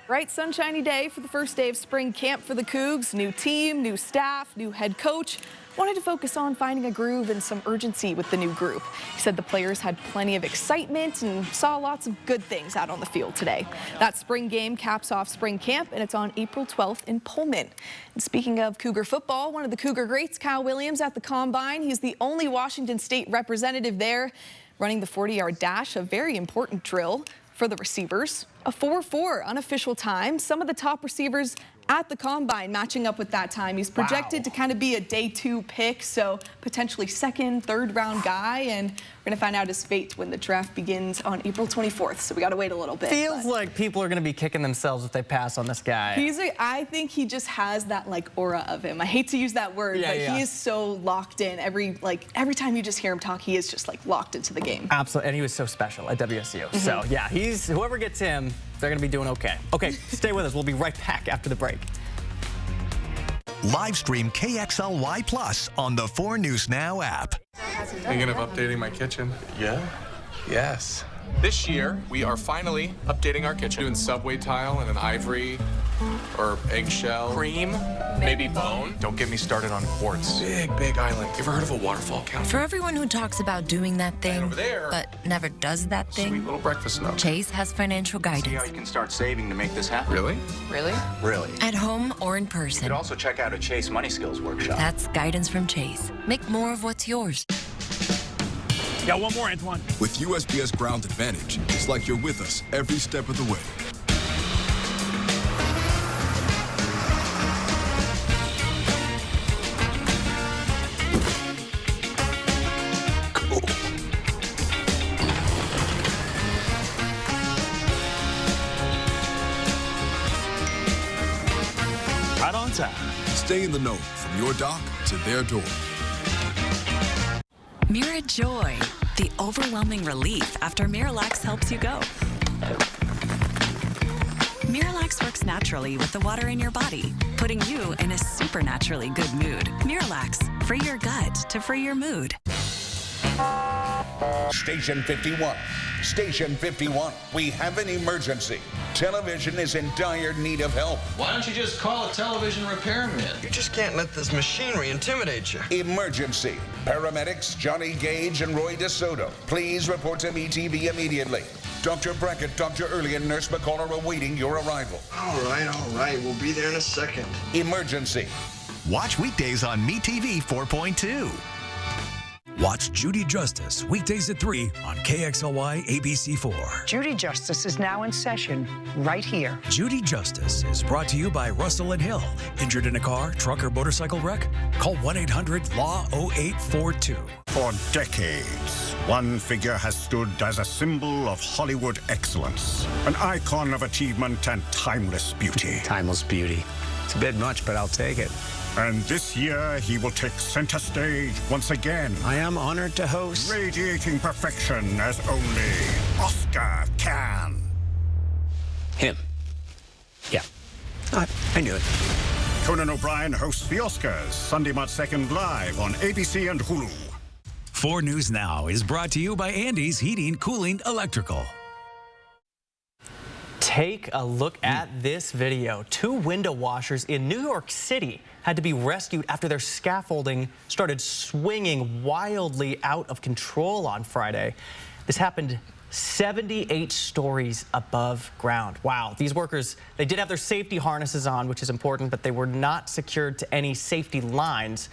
Bright, sunshiny day for the first day of spring camp for the Cougs. New team, new staff, new head coach. Wanted to focus on finding a groove and some urgency with the new group. He said the players had plenty of excitement and saw lots of good things out on the field today. That spring game caps off spring camp, and it's on April 12th in Pullman. And speaking of Cougar football, one of the Cougar greats, Kyle Williams, at the Combine. He's the only Washington State representative there, running the 40-yard dash, a very important drill for the receivers. A 4.4 unofficial time. Some of the top receivers at the Combine matching up with that time. He's projected to kind of be a day 2 pick, so potentially second, third round guy, and we're gonna find out his fate when the draft begins on April 24th, so we gotta wait a little bit. Feels like people are gonna be kicking themselves if they pass on this guy. I think he just has that like aura of him. I hate to use that word, but he is so locked in. Every time you just hear him talk, he is just like locked into the game. Absolutely, and he was so special at WSU. So yeah, whoever gets him, they're gonna be doing okay. Okay, stay with us. We'll be right back after the break. Live stream KXLY Plus on the 4 News Now app. Thinking of updating my kitchen? Yeah? Yes. This year, we are finally updating our kitchen. Doing subway tile and an ivory or eggshell. Cream, maybe bone. Don't get me started on quartz. Big island. You ever heard of a waterfall counter? For everyone who talks about doing that thing, over there, but never does that thing, sweet little breakfast nook. Chase has financial guidance. See how you can start saving to make this happen. Really? Really? Really. At home or in person. You could also check out a Chase Money Skills workshop. That's guidance from Chase. Make more of what's yours. Got one more, Antoine. With USPS Ground Advantage, it's like you're with us every step of the way. Right on time. Stay in the know from your dock to their door. Mira Joy, the overwhelming relief after Miralax helps you go. Miralax works naturally with the water in your body, putting you in a supernaturally good mood. Miralax, free your gut to free your mood. Station 51. Station 51. We have an emergency. Television is in dire need of help. Why don't you just call a television repairman? You just can't let this machinery intimidate you. Emergency. Paramedics Johnny Gage and Roy DeSoto. Please report to MeTV immediately. Dr. Brackett, Dr. Early, and Nurse McCall are awaiting your arrival. All right. We'll be there in a second. Emergency. Watch weekdays on MeTV 4.2. Watch Judy Justice weekdays at 3 on KXLY ABC4. Judy Justice is now in session right here. Judy Justice is brought to you by Russell and Hill. Injured in a car, truck, or motorcycle wreck? Call 1-800-LAW-0842. For decades, one figure has stood as a symbol of Hollywood excellence, an icon of achievement and timeless beauty. Timeless beauty. It's a bit much, but I'll take it. And this year, he will take center stage once again. I am honored to host. Radiating perfection as only Oscar can. Him. Yeah. I knew it. Conan O'Brien hosts the Oscars, Sunday, March 2nd, live on ABC and Hulu. 4 News Now is brought to you by Andy's Heating, Cooling, Electrical. Take a look at this video. 2 window washers in New York City had to be rescued after their scaffolding started swinging wildly out of control on Friday. This happened 78 stories above ground. Wow. These workers, they did have their safety harnesses on, which is important, but they were not secured to any safety lines.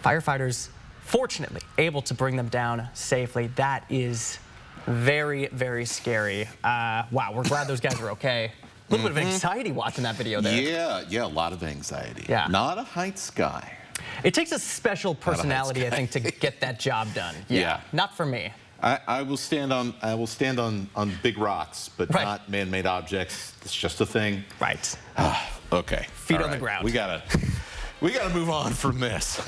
Firefighters, fortunately, able to bring them down safely. That is very, very scary. Wow, we're glad those guys are okay. A little bit of anxiety watching that video there. Yeah, a lot of anxiety. Yeah. Not a heights guy. It takes a special personality, I think, to get that job done. Yeah. Not for me. I will stand on big rocks, but not man-made objects. It's just a thing. Right. Okay. Feet on the ground. We gotta move on from this.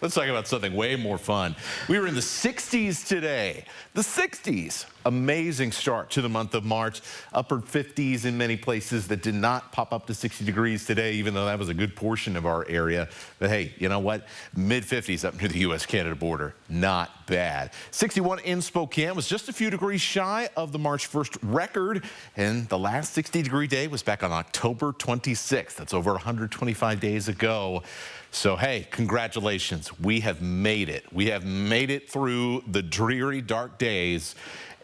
Let's talk about something way more fun. We were in the 60s today. The 60s. Amazing start to the month of March. Upper 50s in many places that did not pop up to 60 degrees today, even though that was a good portion of our area. But hey, you know what? Mid-50s up near the U.S.-Canada border. Not bad. 61 in Spokane was just a few degrees shy of the March 1st record. And the last 60-degree day was back on October 26th. That's over 125 days ago. So, hey, congratulations. We have made it. We have made it through the dreary, dark days.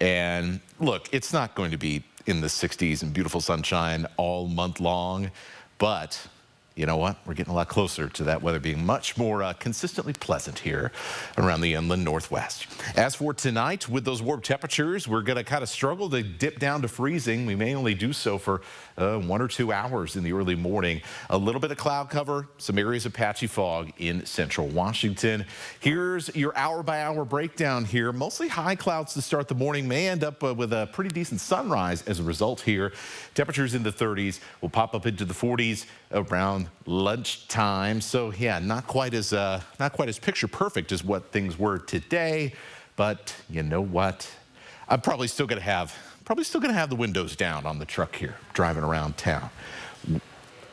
And look, it's not going to be in the 60s and beautiful sunshine all month long, but you know what? We're getting a lot closer to that weather being much more consistently pleasant here around the inland northwest. As for tonight, with those warm temperatures, we're going to kind of struggle to dip down to freezing. We may only do so for 1 or 2 hours in the early morning. A little bit of cloud cover, some areas of patchy fog in central Washington. Here's your hour-by-hour breakdown here. Mostly high clouds to start the morning. May end up with a pretty decent sunrise as a result here. Temperatures in the 30s will pop up into the 40s around lunchtime. So yeah, not quite as picture perfect as what things were today, but you know what? I'm probably still gonna have the windows down on the truck here driving around town.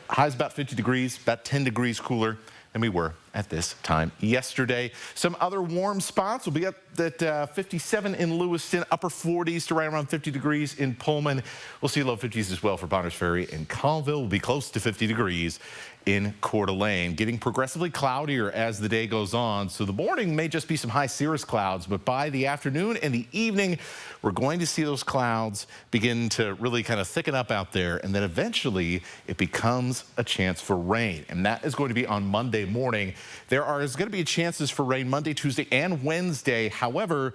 Highs about 50 degrees, about 10 degrees cooler than we were at this time yesterday. Some other warm spots will be up at 57 in Lewiston, upper 40s to right around 50 degrees in Pullman. We'll see low 50s as well for Bonners Ferry and Colville. Will be close to 50 degrees in Coeur d'Alene. Getting progressively cloudier as the day goes on. So the morning may just be some high cirrus clouds, but by the afternoon and the evening, we're going to see those clouds begin to really kind of thicken up out there. And then eventually it becomes a chance for rain. And that is going to be on Monday morning. There is going to be chances for rain Monday, Tuesday, and Wednesday. However,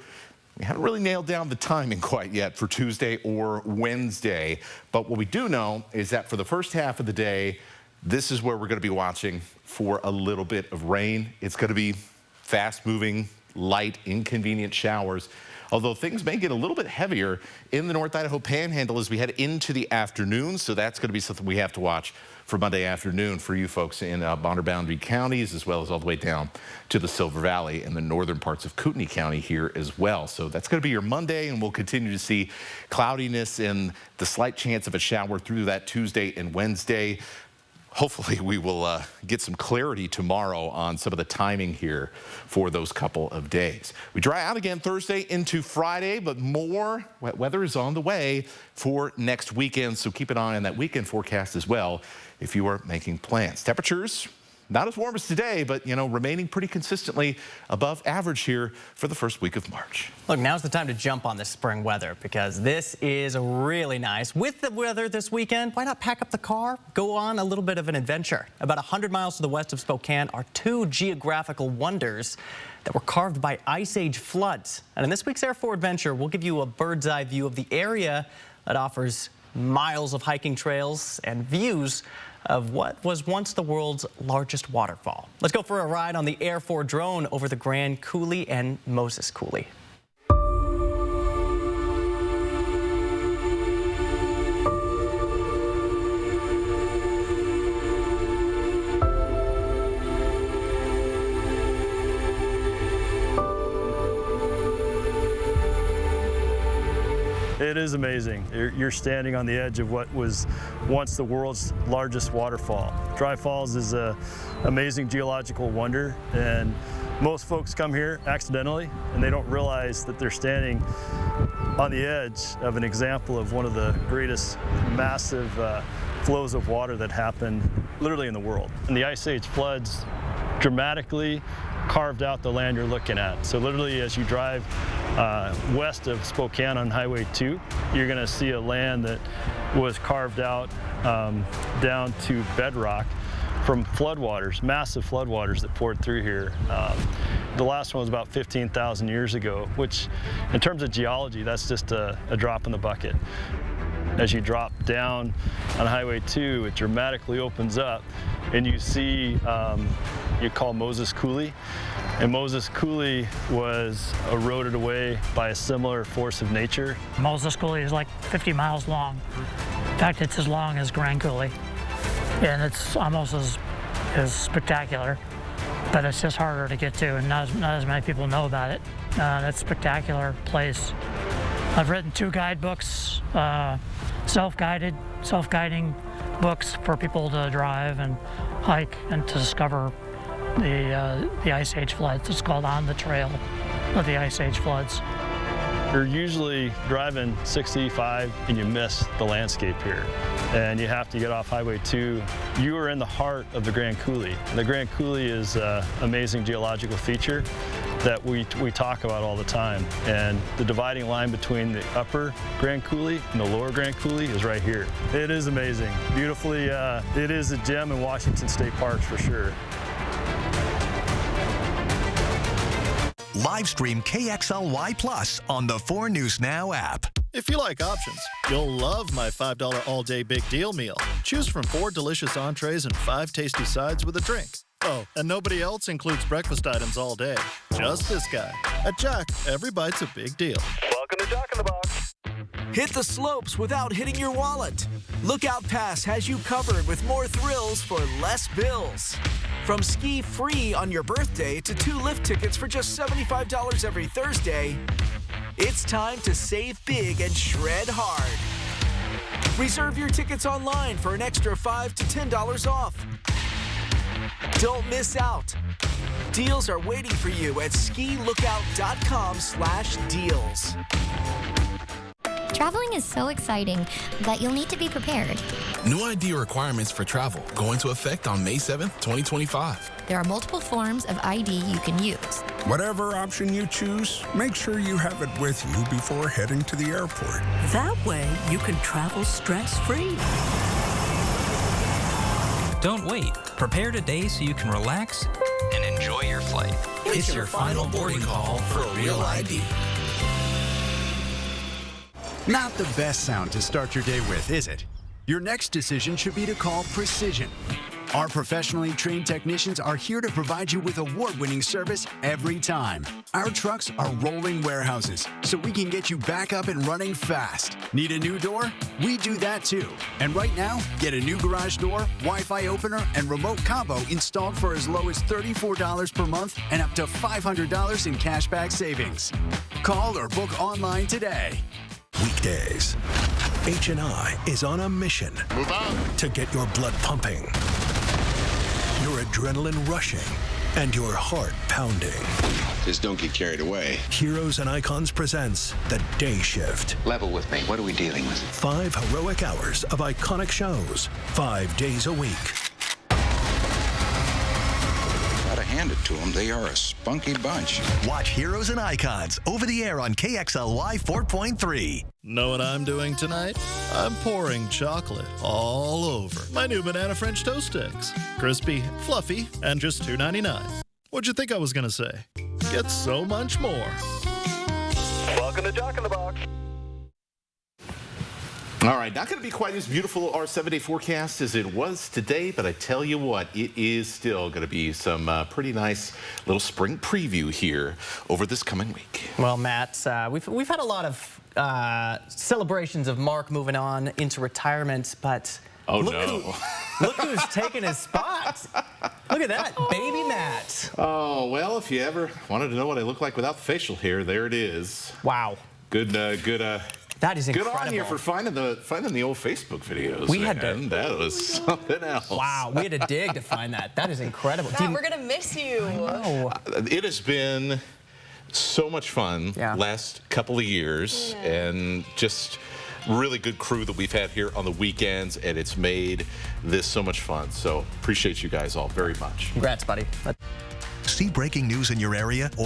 we haven't really nailed down the timing quite yet for Tuesday or Wednesday. But what we do know is that for the first half of the day, this is where we're going to be watching for a little bit of rain. It's going to be fast-moving, light, inconvenient showers. Although things may get a little bit heavier in the North Idaho Panhandle as we head into the afternoon. So that's going to be something we have to watch for Monday afternoon for you folks in Bonner Boundary counties, as well as all the way down to the Silver Valley and the northern parts of Kootenai County here as well. So that's going to be your Monday, and we'll continue to see cloudiness and the slight chance of a shower through that Tuesday and Wednesday. Hopefully we will get some clarity tomorrow on some of the timing here for those couple of days. We dry out again Thursday into Friday, but more wet weather is on the way for next weekend. So keep an eye on that weekend forecast as well if you are making plans. Temperatures not as warm as today, but, you know, remaining pretty consistently above average here for the first week of March. Look, now's the time to jump on this spring weather because this is really nice. With the weather this weekend, why not pack up the car, go on a little bit of an adventure? About 100 miles to the west of Spokane are 2 geographical wonders that were carved by Ice Age floods. And in this week's Air 4 Adventure, we'll give you a bird's eye view of the area that offers miles of hiking trails and views of what was once the world's largest waterfall. Let's go for a ride on the Air 4 drone over the Grand Coulee and Moses Coulee. It is amazing. You're standing on the edge of what was once the world's largest waterfall. Dry Falls is an amazing geological wonder, and most folks come here accidentally and they don't realize that they're standing on the edge of an example of one of the greatest massive flows of water that happened literally in the world. And the Ice Age floods dramatically carved out the land you're looking at. So literally as you drive west of Spokane on Highway 2, you're going to see a land that was carved out down to bedrock from floodwaters, massive floodwaters that poured through here. The last one was about 15,000 years ago, which in terms of geology, that's just a drop in the bucket. As you drop down on Highway 2, it dramatically opens up and you see you call Moses Coulee. And Moses Coulee was eroded away by a similar force of nature. Moses Coulee is like 50 miles long. In fact, it's as long as Grand Coulee. And it's almost as spectacular, but it's just harder to get to, and not as many people know about it. That spectacular place I've written 2 guidebooks, self-guiding books for people to drive and hike and to discover the Ice Age floods. It's called On the Trail of the Ice Age Floods. You're usually driving 65 and you miss the landscape here. And you have to get off Highway 2. You are in the heart of the Grand Coulee. And the Grand Coulee is an amazing geological feature that we talk about all the time. And the dividing line between the upper Grand Coulee and the lower Grand Coulee is right here. It is amazing. Beautifully, it is a gem in Washington State Parks for sure. Live stream KXLY Plus on the 4 News Now app. If you like options, you'll love my $5 all-day big deal meal. Choose from 4 delicious entrees and 5 tasty sides with a drink. Oh, and nobody else includes breakfast items all day. Just this guy. At Jack, every bite's a big deal. Welcome to Jack in the Box. Hit the slopes without hitting your wallet. Lookout Pass has you covered with more thrills for less bills. From ski free on your birthday to 2 lift tickets for just $75 every Thursday, it's time to save big and shred hard. Reserve your tickets online for an extra $5 to $10 off. Don't miss out. Deals are waiting for you at skilookout.com/deals. Traveling is so exciting that you'll need to be prepared. New ID requirements for travel go into effect on May 7th, 2025. There are multiple forms of ID you can use. Whatever option you choose, make sure you have it with you before heading to the airport. That way, you can travel stress-free. Don't wait. Prepare today so you can relax and enjoy your flight. It's your final boarding call for a real ID. Not the best sound to start your day with, is it? Your next decision should be to call Precision. Our professionally trained technicians are here to provide you with award-winning service every time. Our trucks are rolling warehouses, so we can get you back up and running fast. Need a new door? We do that too. And right now, get a new garage door, Wi-Fi opener, and remote combo installed for as low as $34 per month and up to $500 in cashback savings. Call or book online today. Weekdays, H&I is on a mission to get your blood pumping, your adrenaline rushing, and your heart pounding. Just don't get carried away. Heroes and Icons presents The Day Shift. Level with me. What are we dealing with? 5 heroic hours of iconic shows, 5 days a week. Gotta hand it to them. They are a spunky bunch. Watch Heroes and Icons over the air on KXLY 4.3. Know what I'm doing tonight? I'm pouring chocolate all over my new banana French toast sticks. Crispy, fluffy, and just $2.99. What'd you think I was gonna say? Get so much more. Welcome to Jack in the Box. All right, not going to be quite as beautiful our 7-day forecast as it was today, but I tell you what, it is still going to be some pretty nice little spring preview here over this coming week. Well, Matt, we've had a lot of celebrations of Mark moving on into retirement, but look who's taking his spot. Look at that, baby Matt. Oh, well, if you ever wanted to know what I look like without the facial hair, there it is. Wow. Good. That is incredible. Good on you for finding the old Facebook videos. That was something else. Wow, we had to dig to find that. That is incredible. Matt, we're gonna miss you. I know. It has been so much fun last couple of years, and just really good crew that we've had here on the weekends, and it's made this so much fun. So appreciate you guys all very much. Congrats, buddy. See breaking news in your area or